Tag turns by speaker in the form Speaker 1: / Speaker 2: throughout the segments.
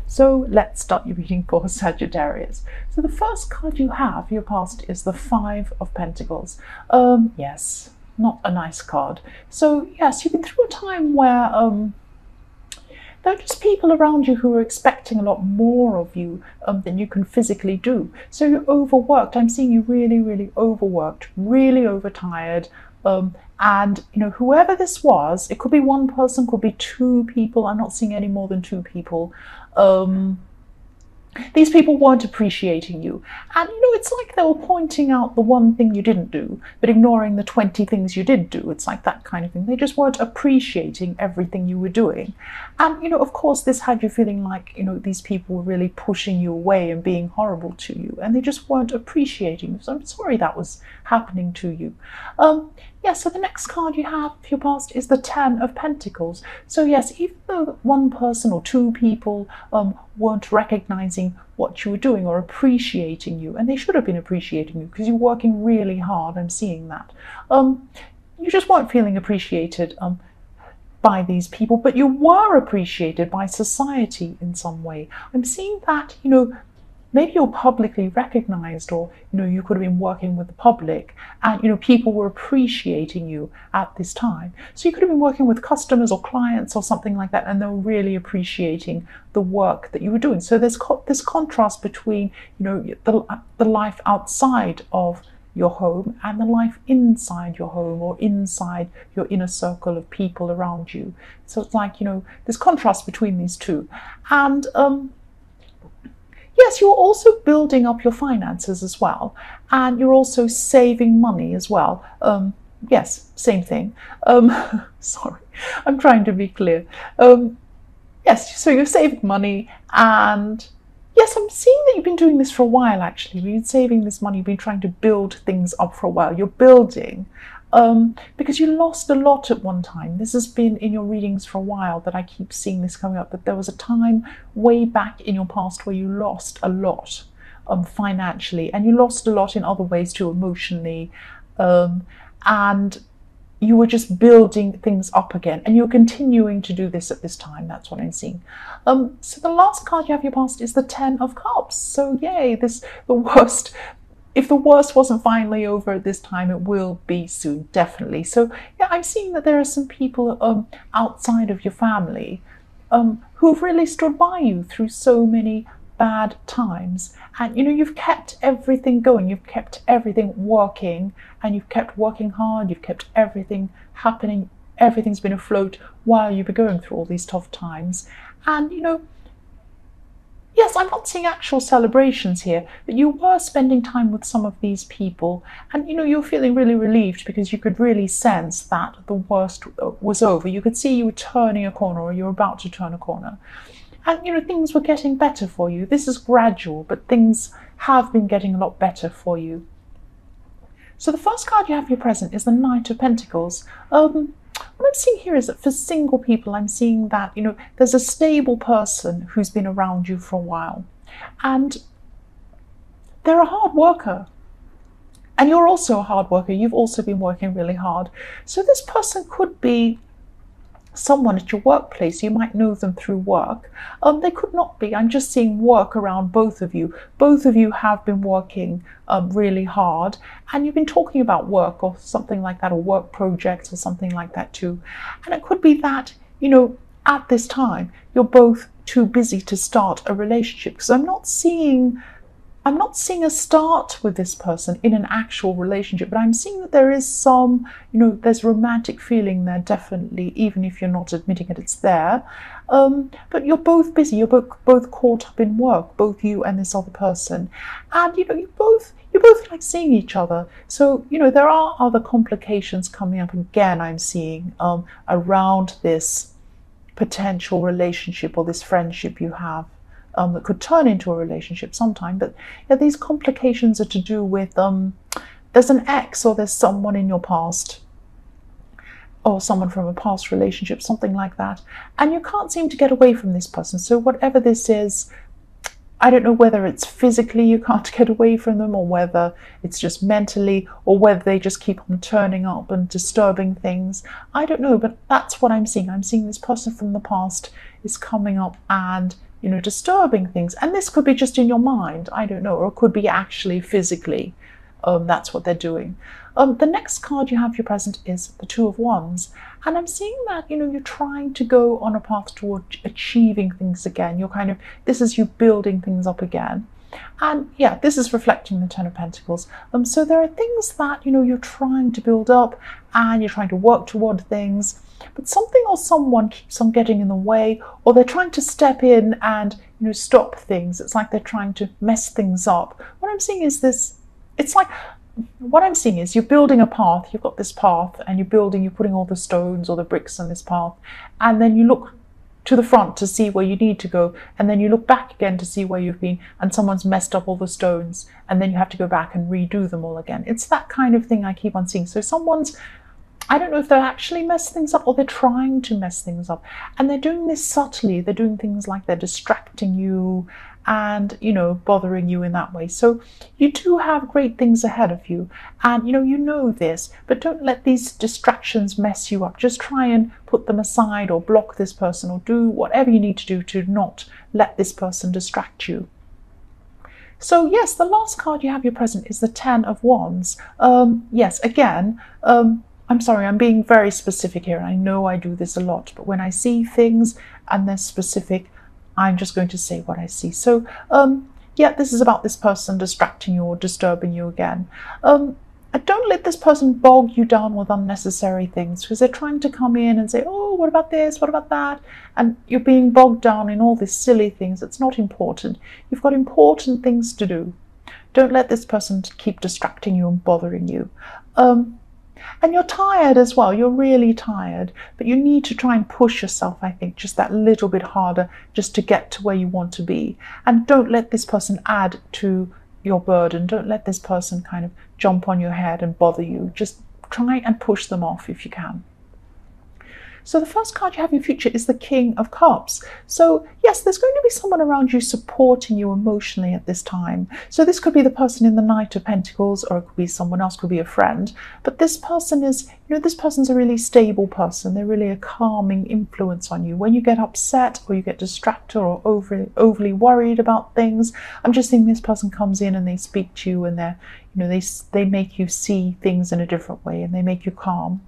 Speaker 1: So let's start your reading for Sagittarius. So the first card you have, your past, is the Five of Pentacles. Yes, not a nice card. So yes, you've been through a time where there are just people around you who are expecting a lot more of you than you can physically do. So you're overworked. I'm seeing you really, really overworked, really overtired. And whoever this was, it could be one person, could be two people. I'm not seeing any more than two people. These people weren't appreciating you. And it's like they were pointing out the one thing you didn't do, but ignoring the 20 things you did do. It's like that kind of thing. They just weren't appreciating everything you were doing. And, of course, this had you feeling like, these people were really pushing you away and being horrible to you. And they just weren't appreciating you. So I'm sorry that was happening to you. So the next card you have for your past is the Ten of Pentacles. So yes, even though one person or two people weren't recognizing what you were doing or appreciating you, and they should have been appreciating you because you're working really hard, I'm seeing that. You just weren't feeling appreciated by these people, but you were appreciated by society in some way. I'm seeing that, maybe you're publicly recognized, or you could have been working with the public and people were appreciating you at this time. So you could have been working with customers or clients or something like that, and they were really appreciating the work that you were doing. So there's this contrast between the life outside of your home and the life inside your home, or inside your inner circle of people around you. So it's like there's contrast between these two. And yes, you're also building up your finances as well, and you're also saving money as well. Yes, same thing. Sorry, I'm trying to be clear. Yes, so you're saving money, and yes, I'm seeing that you've been doing this for a while, actually. You've been saving this money, you've been trying to build things up for a while. You're building. Because you lost a lot at one time. This has been in your readings for a while that I keep seeing this coming up, that there was a time way back in your past where you lost a lot financially, and you lost a lot in other ways too, emotionally, and you were just building things up again, and you're continuing to do this at this time. That's what I'm seeing. So the last card you have in your past is the Ten of Cups. So yay, the worst. If the worst wasn't finally over at this time, it will be soon, definitely. So yeah, I'm seeing that there are some people outside of your family who've really stood by you through so many bad times. And you've kept everything going, you've kept everything working, and you've kept working hard, you've kept everything happening, everything's been afloat while you've been going through all these tough times. And yes, I'm not seeing actual celebrations here, but you were spending time with some of these people, and you're feeling really relieved because you could really sense that the worst was over. You could see you were turning a corner, or you're about to turn a corner, and things were getting better for you. This is gradual, but things have been getting a lot better for you. So the first card you have for your present is the Knight of Pentacles. What I'm seeing here is that for single people, I'm seeing that, there's a stable person who's been around you for a while, and they're a hard worker. And you're also a hard worker. You've also been working really hard. So this person could be someone at your workplace. You might know them through work. They could not be. I'm just seeing work around both of you. Both of you have been working really hard, and you've been talking about work or something like that, or work projects or something like that too. And it could be that, at this time, you're both too busy to start a relationship, because I'm not seeing a start with this person in an actual relationship, but I'm seeing that there is some, there's romantic feeling there, definitely, even if you're not admitting it, it's there. But you're both busy, you're both caught up in work, both you and this other person. And, you both like seeing each other. So, there are other complications coming up again, I'm seeing, around this potential relationship or this friendship you have. That could turn into a relationship sometime. But yeah, these complications are to do with there's an ex, or there's someone in your past, or someone from a past relationship, something like that, and you can't seem to get away from this person. So whatever this is, I don't know whether it's physically you can't get away from them, or whether it's just mentally, or whether they just keep on turning up and disturbing things. I don't know, but that's what I'm seeing. I'm seeing this person from the past is coming up and disturbing things. And this could be just in your mind, I don't know, or it could be actually physically. That's what they're doing. The next card you have your present is the Two of Wands. And I'm seeing that, you're trying to go on a path toward achieving things again. This is you building things up again. And yeah, this is reflecting the Ten of Pentacles. So there are things that, you're trying to build up and you're trying to work toward things, but something or someone keeps on getting in the way, or they're trying to step in and, stop things. It's like they're trying to mess things up. What I'm seeing is you're building a path, you've got this path and you're putting all the stones or the bricks on this path, and then you look to the front to see where you need to go, and then you look back again to see where you've been, and someone's messed up all the stones, and then you have to go back and redo them all again. It's that kind of thing I keep on seeing. So I don't know if they're actually mess things up or they're trying to mess things up, and they're doing this subtly. They're doing things like they're distracting you and bothering you in that way. So you do have great things ahead of you, and you know this, but don't let these distractions mess you up. Just try and put them aside, or block this person, or do whatever you need to do to not let this person distract you. So yes, the last card you have your present is the Ten of Wands. Yes, again, I'm sorry, I'm being very specific here. I know I do this a lot, but when I see things and they're specific, I'm just going to say what I see. So, yeah, this is about this person distracting you or disturbing you again. Don't let this person bog you down with unnecessary things, because they're trying to come in and say, oh, what about this? What about that? And you're being bogged down in all these silly things. It's not important. You've got important things to do. Don't let this person keep distracting you and bothering you. And you're tired as well. You're really tired, but you need to try and push yourself, I think, just that little bit harder just to get to where you want to be. And don't let this person add to your burden. Don't let this person kind of jump on your head and bother you. Just try and push them off if you can. So the first card you have in your future is the King of Cups. So yes, there's going to be someone around you supporting you emotionally at this time. So this could be the person in the Knight of Pentacles, or it could be someone else, could be a friend. But this person is, this person's a really stable person. They're really a calming influence on you. When you get upset or you get distracted or overly worried about things, I'm just thinking this person comes in and they speak to you, and they're, they make you see things in a different way, and they make you calm.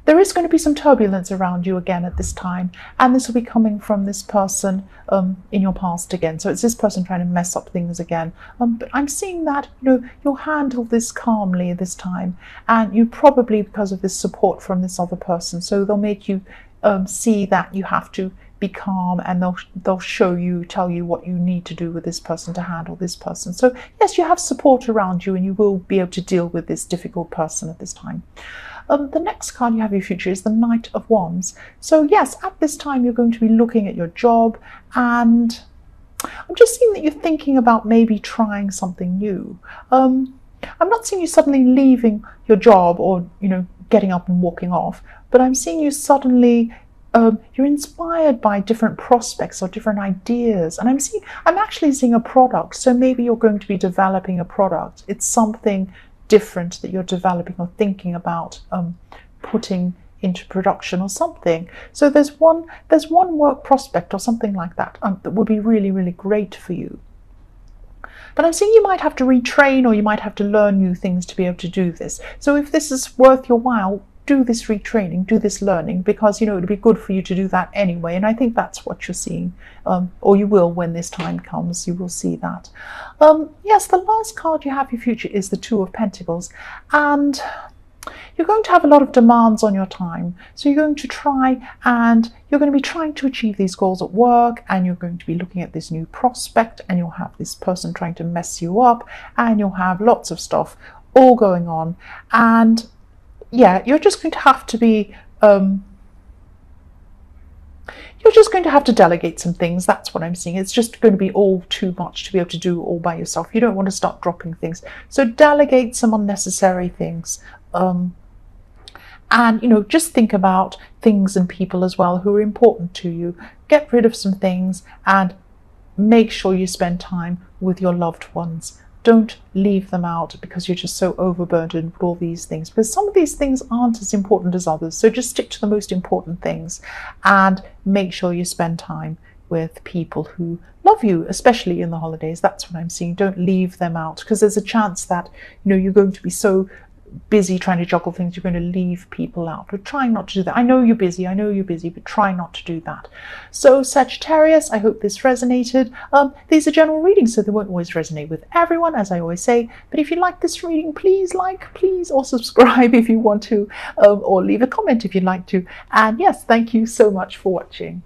Speaker 1: There is going to be some turbulence around you again at this time, and this will be coming from this person in your past again. So it's this person trying to mess up things again. But I'm seeing that you'll handle this calmly this time, and you probably, because of this support from this other person, so they'll make you see that you have to be calm, and they'll tell you what you need to do with this person to handle this person. So yes, you have support around you, and you will be able to deal with this difficult person at this time. The next card you have in your future is the Knight of Wands. So yes, at this time you're going to be looking at your job, and I'm just seeing that you're thinking about maybe trying something new. I'm not seeing you suddenly leaving your job or getting up and walking off, but I'm seeing you suddenly you're inspired by different prospects or different ideas, and I'm actually seeing a product. So maybe you're going to be developing a product. It's something different that you're developing or thinking about putting into production or something. So there's one work prospect or something like that that would be really, really great for you. But I'm seeing you might have to retrain, or you might have to learn new things to be able to do this. So if this is worth your while, do this retraining, do this learning, because it would be good for you to do that anyway. And I think that's what you're seeing, or you will when this time comes. You will see that. Yes, the last card you have in your future is the Two of Pentacles, and you're going to have a lot of demands on your time. So you're going to you're going to be trying to achieve these goals at work, and you're going to be looking at this new prospect, and you'll have this person trying to mess you up, and you'll have lots of stuff all going on. And yeah, you're just going to have to be, you're just going to have to delegate some things. That's what I'm seeing. It's just going to be all too much to be able to do all by yourself. You don't want to start dropping things. So delegate some unnecessary things. And, just think about things and people as well who are important to you. Get rid of some things and make sure you spend time with your loved ones. Don't leave them out because you're just so overburdened with all these things, because some of these things aren't as important as others. So just stick to the most important things and make sure you spend time with people who love you, especially in the holidays. That's what I'm seeing. Don't leave them out, because there's a chance that, you know, you're going to be so busy trying to juggle things, you're going to leave people out. But try not to do that. I know you're busy, but try not to do that. So Sagittarius, I hope this resonated. These are general readings, so they won't always resonate with everyone, as I always say. But if you like this reading, please or subscribe if you want to, or leave a comment if you'd like to. And yes, thank you so much for watching.